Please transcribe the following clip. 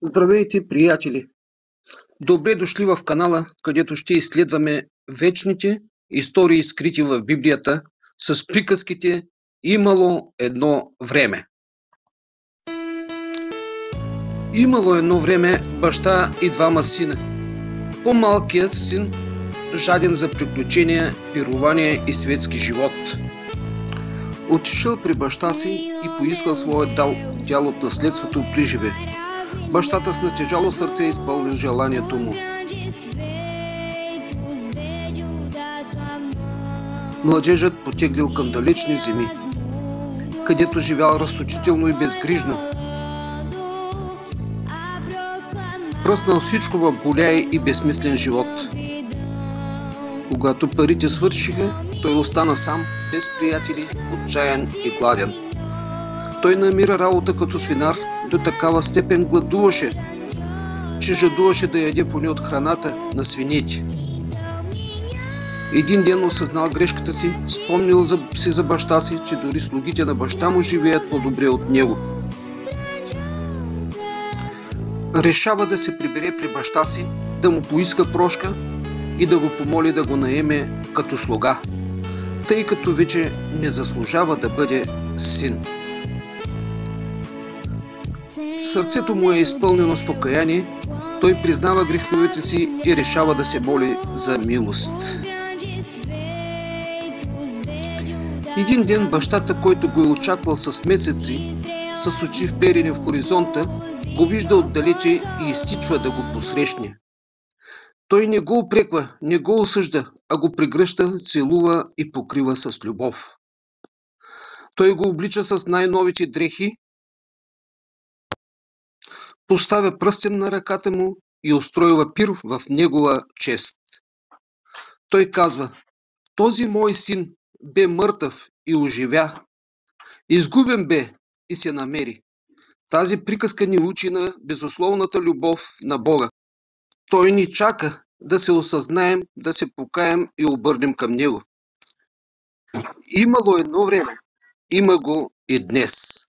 Здравейте, приятели! Добре дошли в канала, където ще изследваме вечните истории, скрити в Библията, с приказките "Имало едно време". Имало едно време баща и двама сина. По-малкият син, жаден за приключения, пирувания и светски живот, отишъл при баща си и поискал своя дял от наследството приживе. Бащата с натежало сърце изпълни желанието му. Младежът потеглил към далечни земи, където живял разточително и безгрижно. Пръснал всичко в голям и безсмислен живот. Когато парите свършиха, той остана сам, без приятели, отчаян и гладен. Той намира работа като свинар, до такава степен гладуваше, че жадуваше да яде поне от храната на свинете. Един ден осъзнал грешката си, спомнил си за баща си, че дори слугите на баща му живеят по-добре от него. Решава да се прибере при баща си, да му поиска прошка и да го помоли да го наеме като слуга, тъй като вече не заслужава да бъде син. Сърцето му е изпълнено с покаяние, той признава греховете си и решава да се моли за милост. Един ден бащата, който го е очаквал с месеци, с очи вперени в хоризонта, го вижда отдалече и изтичва да го посрещне. Той не го упреква, не го осъжда, а го прегръща, целува и покрива с любов. Той го облича с най-новите дрехи, поставя пръстен на ръката му и устройва пир в негова чест. Той казва: "Този мой син бе мъртъв и оживя, изгубен бе и се намери." Тази приказка ни учи на безусловната любов на Бога. Той ни чака да се осъзнаем, да се покаем и обърнем към Него. Имало едно време, има го и днес.